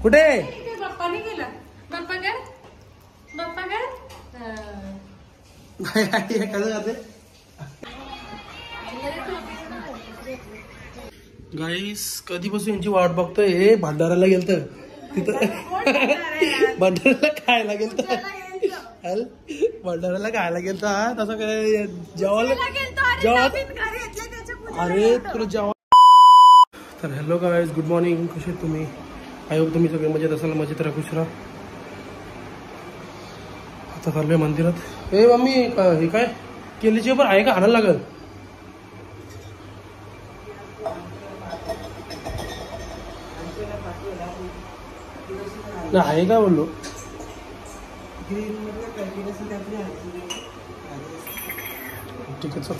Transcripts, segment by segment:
कुठे बाप्पाने गेला. बाप्पा काय बाप्पा काय गाईस कधीपासून यांची वाट बघतोय. हे भंडाराला गेलत तिथं भंडाराला खायला गेलत. भंडाराला खायला गेलत तसं काय जेवायला अरे तुला जेवण. तर हॅलो गाईस, गुड मॉर्निंग. कसे तुम्ही? आय होप तुम्ही सगळे मजेत असाल. मजेत राहा, खुश राहा. आता चाललोय मंदिरात. ए मम्मी हे काय केलीची पण आहे का? आणायला लागल ना, आहे का बोललो. ठीक आहे चल.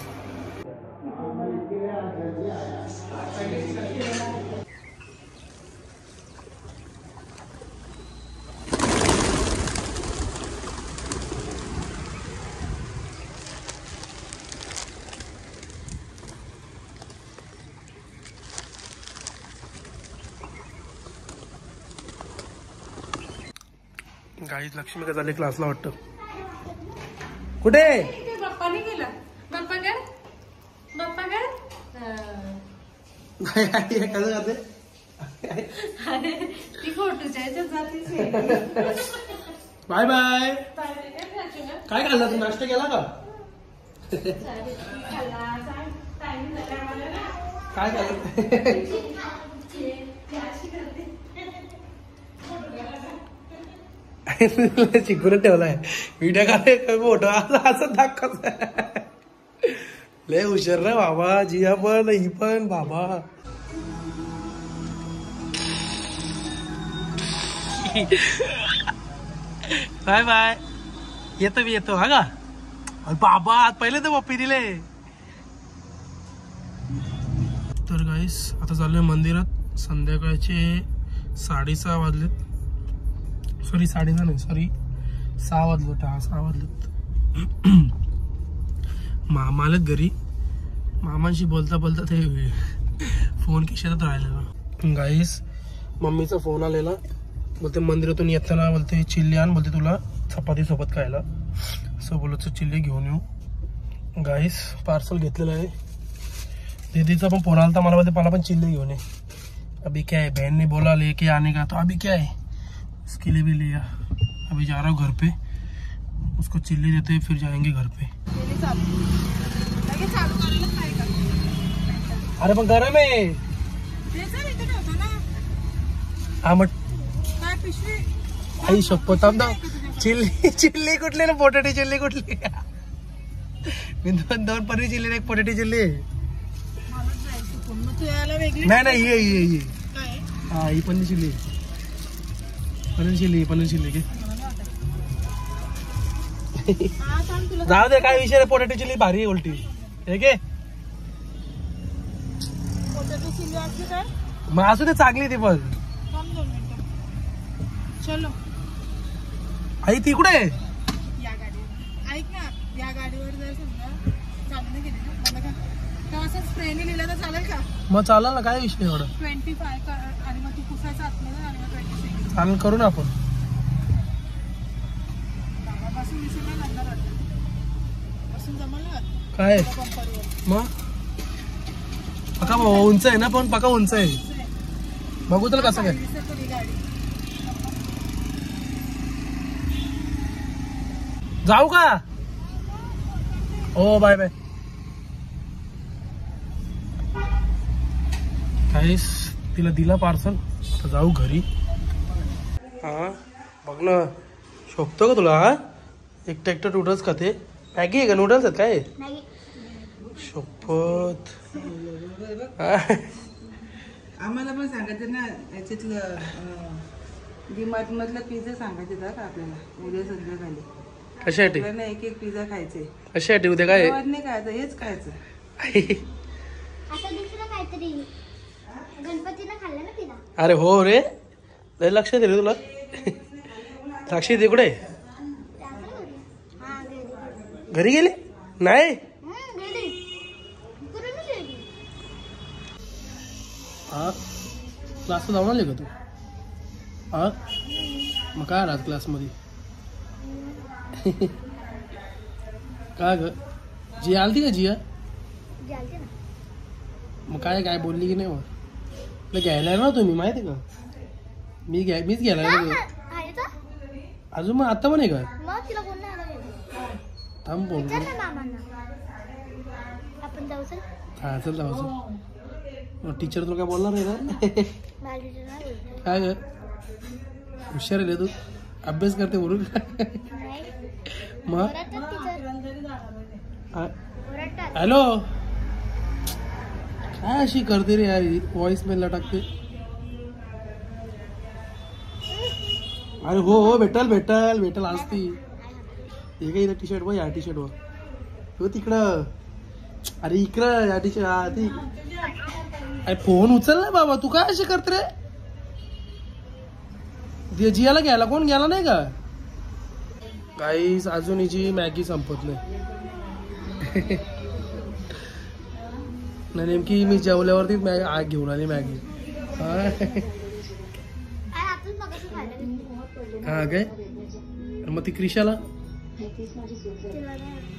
गाईज लक्ष्मी का झाले क्लासला वाटतं. कुठे बाप्पाने गेला. बाप्पा काय बाप्पा काय कसं जाते ती फोटोच्या ह्याच्यात जातीच. Bye bye. काय खाल्लं तू? नाश्ता केला का? काय खाल्लं? चिकून ठेवलाय. व्हिडिओ काढाय मोठा असं दाखवत. लय हुशार रे बाबा. जिया पण ही पण बाबा. Bye bye. येतो मी येतो. हा का बाबा? आज पहिले तर पप्पी दिले. तर गाईस आता चाललोय मंदिरात. संध्याकाळचे 6:30 वाजलेत. सॉरी 6:30 नाही, सॉरी 6 वाजलेत. 6 वाजलेत. मामा आलेत घरी. मामांशी बोलता बोलता ते फोन खिशात राहिलेला. गाईस मम्मीचा फोन आलेला. बोलते मंदिरातून येताना बोलते चिल्ली आण. बोलते तुला चपाती सोबत खायला. असं बोलत चिल्ली घेऊन येऊ. गाईस पार्सल घेतलेलं आहे. दीदीचा पण फोन आला था. मला बोलते मला पण चिल्ली घेऊन ये. अभी क्या है, बहन ने बोला लेके आने का, तो अभी क्या है इसके लिए भी लिया. अभी जा रहा हूँ घर पे. उसको चिल्ली देते हैं, फिर जाएंगे घर पे. अरे पण गरम आहे. हा मग आई शपथ. चिल्ली चिल्ली कुठली ना, पोटॅटो चिल्ली कुठली? मी दोन पनीर चिल्ली, एक पोटॅटो चिल्ली. नाही नाही ये हा ही पनीर चिल्ली. पनीर चिल्ली घे. जाऊ दे काय विषय. पोटॅटो चिल्ली भारी उलटी हे घे. मग असू दे चांगली ती पण. चलो आई ती कुठे? या गाडीवर ऐक ना. या गाडीवर जर समजा चालू गेली ना तेव्हा असं स्प्रेने लिहिलं तर चालेल का? मग चालेल ना, काय विषय एवढं. 25 आणि मग ती पुसायचं आतमध्ये आणि मग 26 चालेल, करू ना आपण. गावापासून दिसून नाही लागणार पासून जमलं काय मग पका उंच आहे ना, पण पका उंच आहे. बघू तर कसं काय. जाऊ का? हो बाय बाय. काहीच तिला दिला पार्सल. आता जाऊ घरी. हा बघ ना, शोभतो का तुला? हा एकटं नूडल्स खाते. मॅगी आहे का? नूडल्स आहेत काय? शोभत. आम्हाला पण सांगायचं ना याच्यातलं डीमार्ट मधलं पिझ्झा सांगायचे का आपल्याला उद्या संध्याकाळी. कशासाठी? एक एक पिझ्झा खायचे. कशासाठी? उद्या काय नाही खायचं, हेच खायचं. अरे हो रे, लय लक्ष दे रे तुला. साक्षी दे कुठे? घरी गेले नाही. हा क्लासला जाऊन आले का तू? हा मग काय राहत क्लासमध्ये काय ग जिया आलती का जिया मग काय काय बोलली की नाही मग घ्यायला ना तुम्ही माहिती का मीच घ्यायला अजून मग आता पण आहे का थांब बोल हा चल जाऊ टीचर तुला काय बोलणार आहे ना काय ग हुशार आहे तू अभ्यास करते बोलून मग हॅलो काय अशी करते रे यार व्हॉइस मेलला टाकते अरे हो भेटल आज ती हे काय इथं टी शर्ट वर या टी शर्ट वर हो तिकडं अरे इकडं या टी शर्ट हा ती अरे फोन उचल ना बाबा तू काय अशी करते रे जियाला घ्यायला कोण गेला नाही का गाईस अजून हिची मॅगी संपत नाही नेमकी मी जेवल्यावरती घेऊन आली मॅगी हा काय मग ती क्रिशाला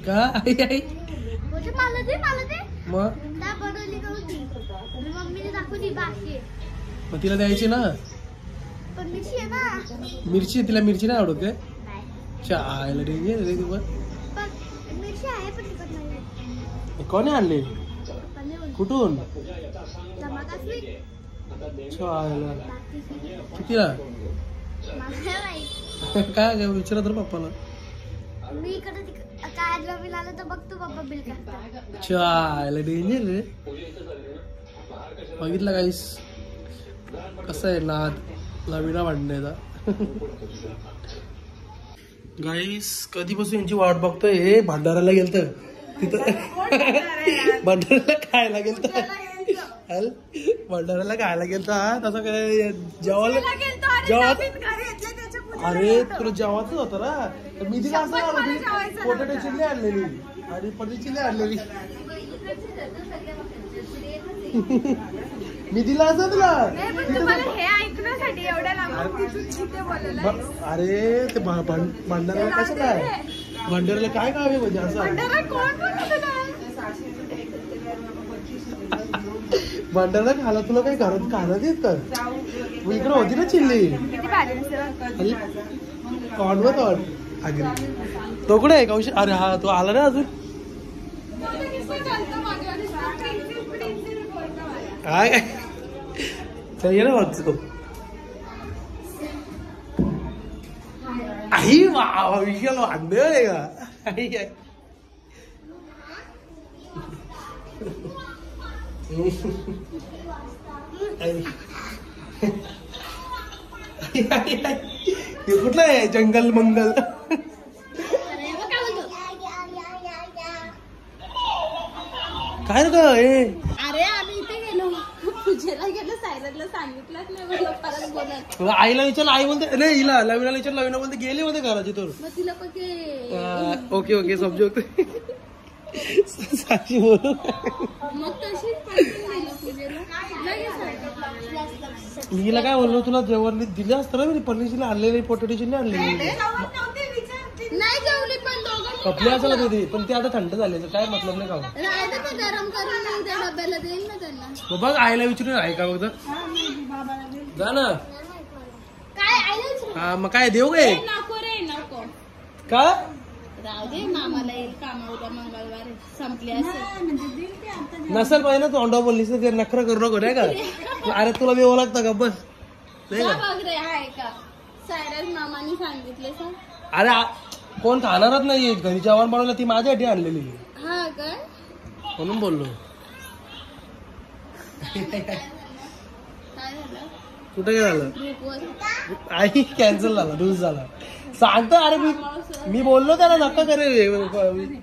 का आई आई मग तिला द्यायची ना मिरची तिला मिरची नाही आवडत काय चायला डेंजर रे तू कोणी आणले कुठून चायला कितीला काय विचारा तर पप्पाला चायला डेंजर रे बघितलं काहीस कसं आहे नाद लविना भांडण्याचा गाईस कधीपासून यांची वाट बघतोय हे भंडाराला गेलत तिथं भंडाराला खायला गेलत भंडाराला खायला गेलत तसं काय जेवायला अरे तुला जेवायचं होतं ना तर मी तिला असं आलो पोटॅटो चिल्ली आणलेली आणि पनीर चिल्ली आणलेली मी दिला असं तुला अरे ते भंडाऱ्याला कसं काय भंडाऱ्याला काय काम आहे म्हणजे असं भंडारा खायला तुला काही घरात खायला देत का मग इकडे होती ना चिल्ली कॉर्नवर तोड अगदी तो कुठे आहे कौशल अरे हा तो आला ना अजून काय चल ये ना बघ तो आई वा विशाल वांडळ आहे का आई काय हे कुठलं आहे जंगल मंगल काय रे अरे आम्ही इथे गेलो पूजेला गेलो सायरला सांगितलंच नाही मला परत बोलत आईला विचार आई बोलते नाही हिला लविनाला विचार लविना बोलते गेली होते घराची तर मग तिला ओके ओके समजू साक्षी बोलू मग तशीच हिला काय बोललो तुला जेवण दिले असतं ना मी पनीरची आणलेली पोटॅटोची आणलेली नाही जेवली पण कपडे असं होती पण ते आता थंड झाले काय मतलब नाही खाऊ गरम करून डब्याला देईल ना त्यांना बघ आईला विचारून आहे का बघ जा ना हा मग काय देऊ काय नको रे नको का राहू दे मामाला येईल कामाला मंगळवार संपली असेल नसेल पाहिजे ना तू अंडा बोललीस ते नखरा करू नको नाही का अरे तुला बेव लागतं का बस नाही का बघ रे आहे का सायरस मामानी सांगितले सर अरे कोण खाणारच नाही घरी जेवण बनवलं ती माझ्यासाठी आणलेली हा काय म्हणून बोललो काय झालं कुठे काय झालं आई कॅन्सल झाला लूज झाला सांगतो अरे मी बोललो त्याला नक्का करेल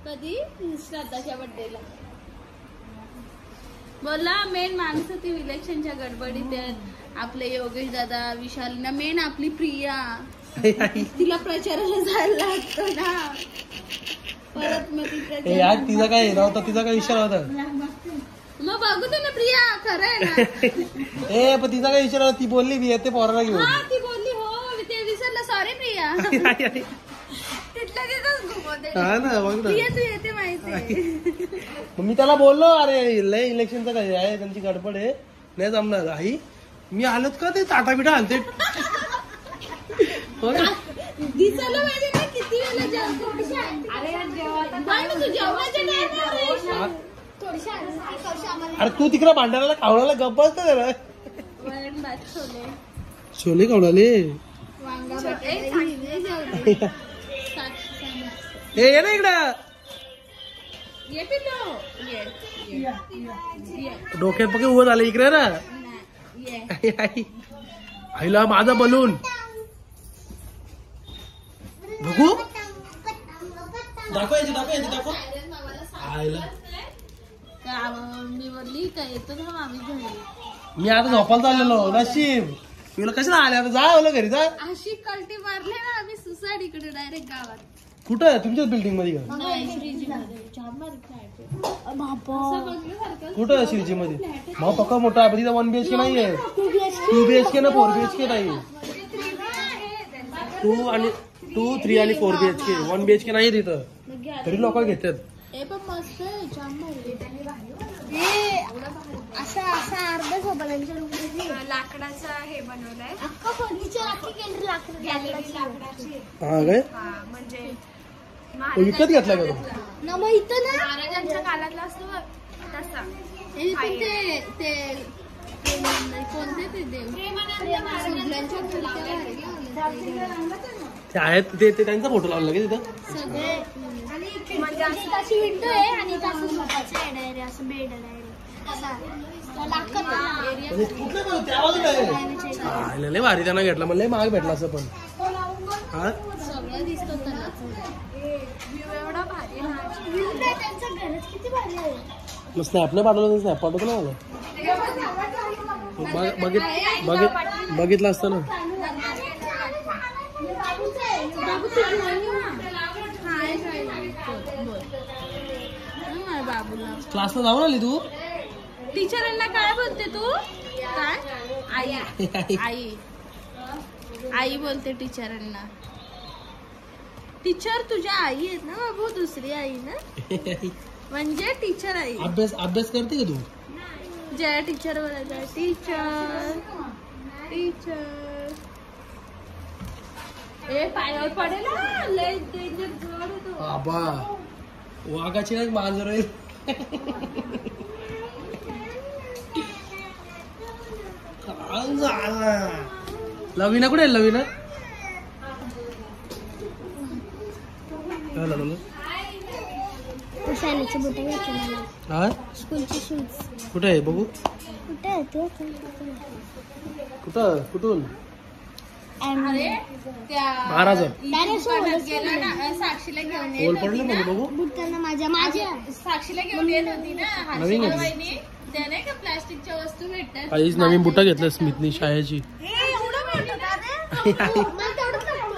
कधी श्रद्धाच्या बर्थडेला बोला मेन माणसं ती इलेक्शनच्या गडबडीत आहेत आपले योगेश दादा विशाल ना मेन आपली प्रिया तिला प्रचाराला जायला लागतो ना परत मग तिचा काय नव्हता तिचा काय विचार होता मग बघू दे ना प्रिया, खरं आहे ना. ए पण तिचा काय विचार, ती बोलली मी येते पोराला घेऊन. हा ती बोलली हो, ते विसरलं. सॉरी प्रिया. तिथल्या तिथंच घुमवते. हा ना बघ ना. प्रिया तू येते माहिती. मग मी त्याला बोललो, अरे लय इलेक्शनचं काय आहे, त्यांची गडबड आहे, नाही जमणार. आई मी आलोच का ते ताटा बिटा आणते. दिसायला पाहिजे ना किती वेळेला जेवतो. अरे तू तिकडे भांडाराला खावडाला गप्प असत जरा. वरण भात छोले छोले खावडाले. वांगा बटाटे ये ना इकडं. ये पिलो ये डोक्यात पक्के उभं झालं इकडे ना. ये आईला माझा बलून बघू. दाखव दाखव. आईला मी बोलली काय येतो ना आम्ही घरी. मी आता झोपायला चाललेलो. नशीब तुला कशाला आले, आता जा बोला घरी जा. अशी कल्टी मारली ना आम्ही सुसाईड इकडे डायरेक्ट गावात. कुठं तुमच्याच बिल्डिंग मध्ये का? कुठं श्रीजी मध्ये? मग पक्का मोठा आहे, तिथं 1 BHK नाहीये, 2 BHK ना 4 BHK नाही. 2, 3 आणि 4 BHK, 1 BHK नाही तिथं, तरी लोक घेतात. मस्त असा अर्धा झोपड्यांच्या लाकडाचा हे बनवलंय. अख्खा फर्निचर अख्खी लाकडाची. हा काय म्हणजे विकत घेतला का तो? ना मग इथं ना महाराजांच्या काळातला असतो तसा. कोणते ते देव ते आहेत ते त्यांचा फोटो लावला का तिथं सगळे. म्हणजे अशी विंडो आहे आणि असं झोपायचं आहे, असं बेड आहे. लय भारी त्यांना घेतला, मला लय महाग भेटला असं. पण हा सगळं दिसतं त्याला. एवढा भारी त्यांचं घरच किती भारी आहे. मग स्नॅप नाही पाठवलं, स्नॅप पाठवतो ना मला. बघितलं असतं ना. बाबूला क्लासला जाऊन आली तू? टीचरांना काय बोलते तू? काय आई आई बोलते टीचरांना. टीचर तुझ्या आई आहेत ना बाबू, दुसरी आई ना, म्हणजे टीचर आई. अभ्यास करते का तू? जया टीचर बोलायचं. टीचर ए पायावर पडेल लय डेंजर जोड होतो. बाबा वाघाची नाही मांजर आहे. लवीना कुठे आहे? लवीना काय लागलं? शाळेचे बुट घेतले हा स्कूलचे शूज. कुठे आहे बघू? कुठे आहे ते? कुठून? महाराज गेला ना साक्षीला घेऊन ओल पडलं म्हणजे बघू. बुटकांना माझ्या साक्षीला घेऊन येत होती ना हर्षिकाबाईनी. त्या नाही का प्लास्टिकच्या वस्तू भेटतात. आईच नवीन बुटा घेतल्या स्मितनी शाळेची.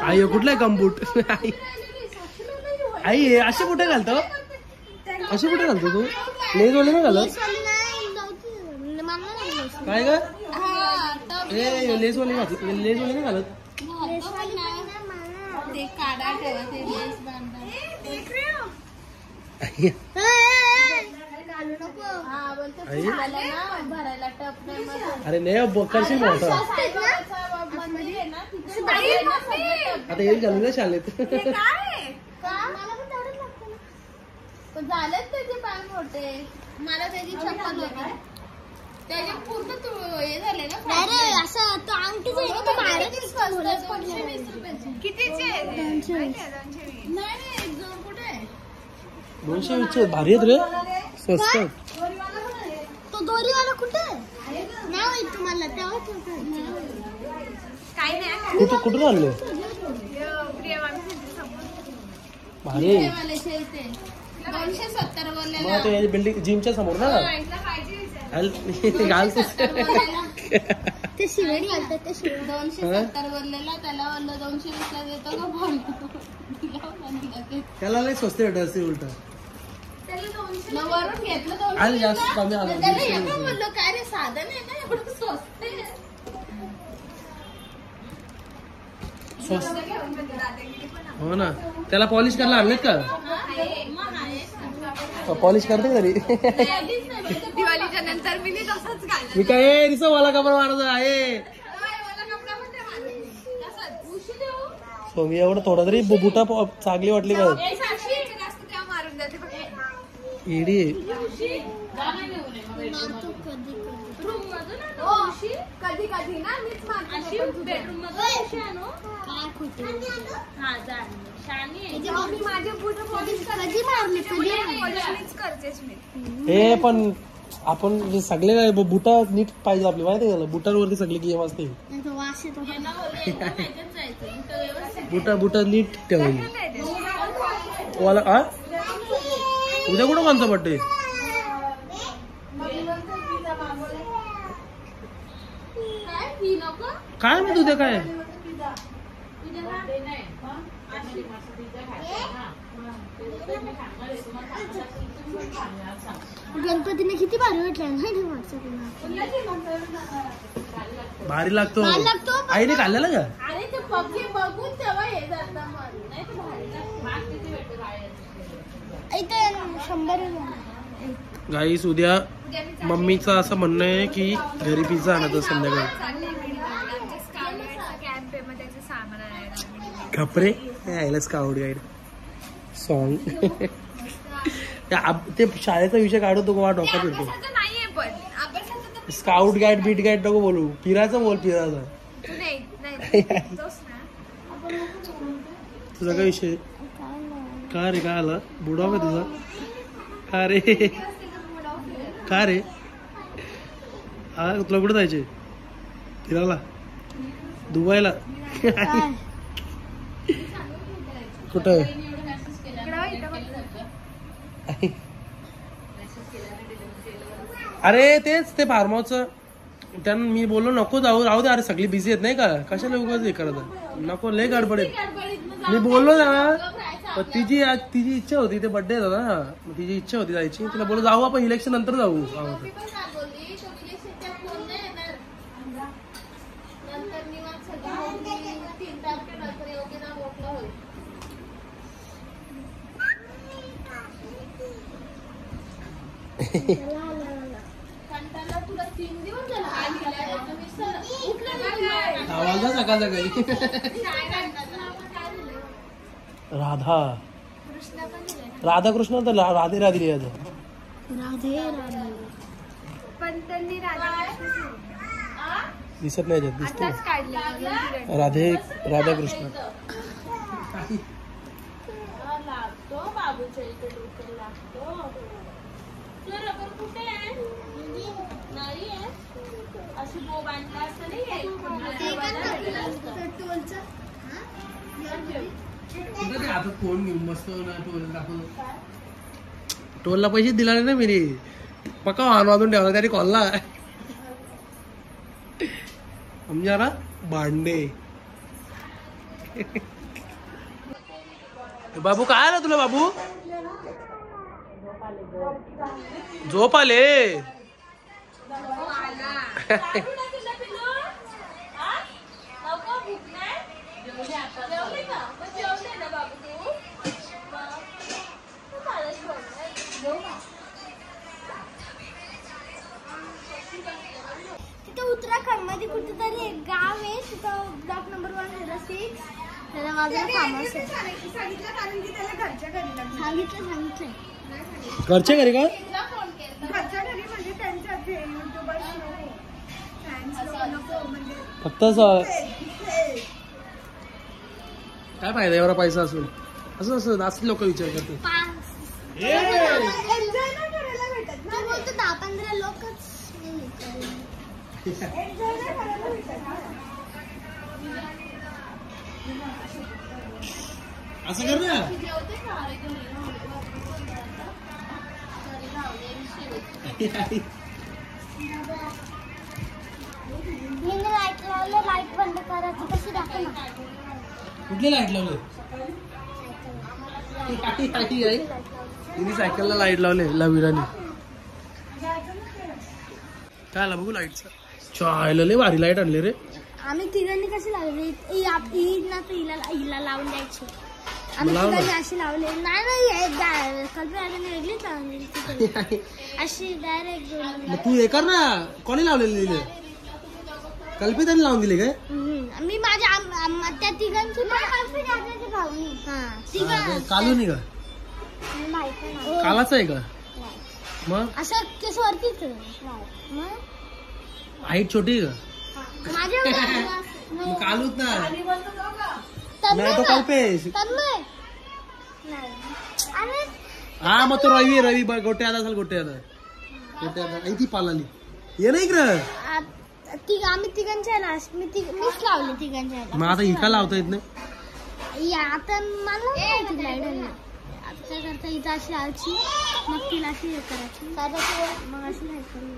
आई कुठला आहे कम्बूट? आई असे कुठे घालतो? असे कुठे घालतो तू? लेस वाले नाही घालत काय ग? लेस वाले नाही घालत. ते काढा ठेवा ते लेस बांधा. भरायला टप अरे नाही करशील मोठा. आता येईल घालून ना शाळेत. झालेच त्याचे पाय मोठे. मला त्याची चप्पल होती त्याचे पूर्ण हे झाले ना. असं तो अंगठीच आहे ना. कितीचे? 220. नाही एक जोड कुठे आहे? 220 भारी आहेत रे, स्वस्त. तो दोरीवाला कुठे नाव आहे तुम्हाला? तेव्हा काय नाही. कुठून आणले? भारी. 270 बोलले मग ते बिल्डिंग जिमच्या समोर ना घालतो. ते शिवणी घालतात. ते 270 बोललेला त्याला बोललं 220 ला देतो का बोलतो. त्याला लय स्वस्त भेटत असेल उलट. मग वरून घेतलं तर आणि जास्त कमी आलं. त्याला हे पण बोललो काय रे साधन आहे ना एवढं स्वस्त आहे. हो ना, त्याला पॉलिश करायला आणलेत का? पॉलिश करते तरी. दिवाळीच्या नंतर मी तसंच घालणार. मी काय रिसा मला कपडा मारत आहे. सो मी एवढं थोडा तरी बुटा चांगली वाटली का? इडी कधी कधी ना मीच मारते बेडरूम मध्ये आणू. माझे बूट पॉलिश कधी मारले पॉलिश करतेच मी. हे पण आपण सगळे बुटा नीट पाहिजे आपली माहिती आहे का? बुटांवरती सगळे गेम असते. बुटा नीट ठेवायची. वाला उद्या कुठं कोणता बर्थडे? काय माहिती उद्या काय? गणपतीने किती भारी वाटलं. भारी लागतो. आईने खाल्लेला का? अरे ते पक्षी बघून तेव्हा हे जाता नाही तर भारी 100. गाईस उद्या मम्मीचं असं म्हणणं आहे की घरी पिझ्झा आणायचं संध्याकाळी. कपडे यायलाच का आवड गाईड सॉन्ग. ते शाळेचा विषय काढतो का डोक्यात येतो. स्काउट गाईड बीट गाईड नको बोलू. फिरायचं बोल. फिरायचं तुझा काय विषय? का रे काय आला बुडा का तुझा? का रे का रे हा तुला कुठं जायचे फिरायला? दुबईला? कुठं? अरे तेच ते फार्म हाऊसचं. त्यांना मी बोललो नको जाऊ राहू दे. अरे सगळी बिझी आहेत नाही का? कशाला उगाच हे करत नको. लय गडबड आहेत. मी बोललो ना तिची इच्छा होती. ते बर्थडे होता ना तिची इच्छा होती जायची. तिला बोललो जाऊ आपण इलेक्शन नंतर जाऊ. आवाज सकाळ सकाळी. राधा कृष्ण तर राधे राधे लिहायचं. दिसत नाही दिसतो राधे राधा कृष्ण. आता फोन घेऊन मस्त टोलला पैसे दिला ना मी. पक्का वाहन वाजून ठेवला त्याने कॉलला. समजा भांडे. बाबू काय आला तुला? बाबू झोप आले. उत्तराखंड मध्ये कुठेतरी एक गाव आहे. तिथं ब्लॉक नंबर 106. त्याला माझा फार्महाऊस आहे. सांगितलं कारण की त्याला घरच्या घरी सांगितलं. घरच्या घरी का? घरच्या घरी म्हणजे त्यांच्या फक्त काय फायदा एवढा पैसा असून? असं असं लोक विचार करतात. एन्जॉय नाही करायला भेटत ना. बोलतो 10-15 लोकच असं कर ना. लाईट लावलं. लाईट बंद करायची कशी दाखव ना. कुठली लाईट लावली? तिने सायकलला लाईट लावले लवीराने. काय आला बघू लाईटचा. चायला लय भारी लाईट आणले रे. आम्ही तिघांनी कशी लावली ना तर हिला लावून द्यायची. आम्ही तिघांनी अशी लावले. नाही कल्पना वेगळीच लावली अशी डायरेक्ट. तू हे कर ना. कोणी लावलेली कल्पिताने लावून दिली काय. मी माझ्या त्या तिघांची कालू नाही का. कालाच आहे का मग. असं केस वरतीच हाईट छोटी आहे का. माझ्या कालूच ना. नाही तो कल्पेश. हा मग तो रवी गोटे आता असेल. गोटे आता ती पालाली ये नाही इकडं. आम्ही तिघांच्या मीच लावली तिघांच्या. मग आता इका लावता येत नाही. आता मला माहिती लाईट. आता काय करता इथं अशी लावायची मग तिला अशी हे करायची मग अशी लाईट करून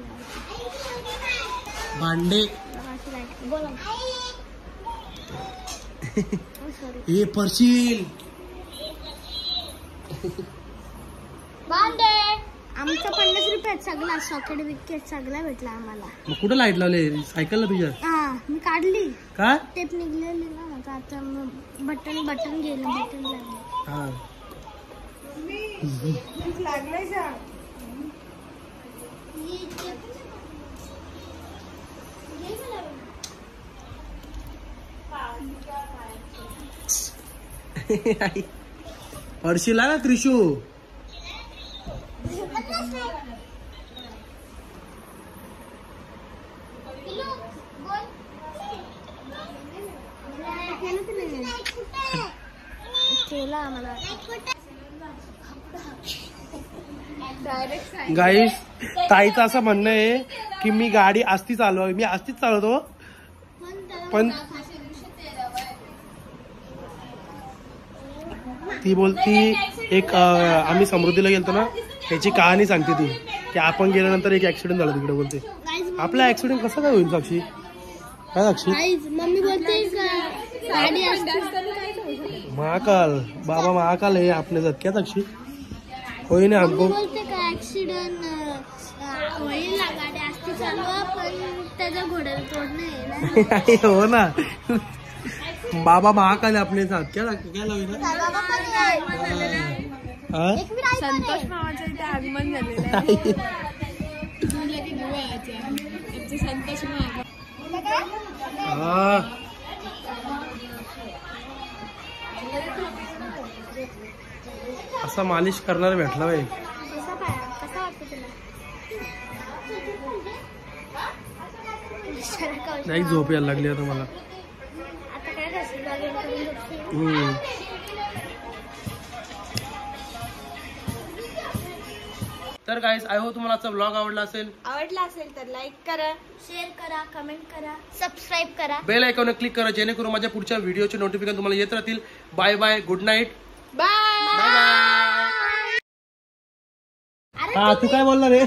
भांडे अशी लाईट. बोला हे परशील भांडे. आमचा 50 रुपयात सगळा सॉकेट विकेट सगळा भेटला आम्हाला. मग कुठं लाईट लावले सायकलला तुझ्या. हा मी काढली. काय टेप निघलेली ना आता बटन गेलं. बटन लागलं. हा लागलाय का. परशीला ना त्रिशू. गाईस ताईचं असं म्हणणं आहे की मी गाडी आस्ती चालवावी. मी आस्तीच चालवतो पण ती बोलती एक आम्ही समृद्धीला गेलतो ना त्याची कहाणी सांगते ती की आपण गेल्यानंतर एक ऍक्सिडेंट झाला तिकडे. बोलते आपला ऍक्सिडेंट कसं काय होईल साक्षी. काय साक्षी. मम्मी बोलते गाडी महाकाल बाबा महाकाल है आपने साथ क्या साक्षी. होई नाही हमको बोलते का ऍक्सिडेंट होईल ना गाडी असती चालवा पण त्याच्या घोड्याला तोड नाही. हो ना बाबा महाकाल है अपने साथ. क्या क्या लगेगा. संतोष मामाचं इथे आगमन झालेलं आहे. संतोष मामा असा मालिश करणार भेटला बाई. नाही झोप यायला लागली आता मला. तर गाईस आय होप तुम्हाला आजचा ब्लॉग आवडला असेल तर लाईक करा, शेअर करा, कमेंट करा, सबस्क्राईब करा, बेल आयकॉनवर क्लिक करा जेणेकरून माझ्या पुढच्या व्हिडिओचे नोटिफिकेशन तुम्हाला येत राहतील. Bye bye. Good night. Bye. हा तू काय बोलणार रे.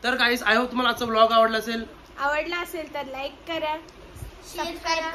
तर गाईस आय होप तुम्हाला आजचा ब्लॉग आवडला असेल तर लाईक करा, शेअर करा.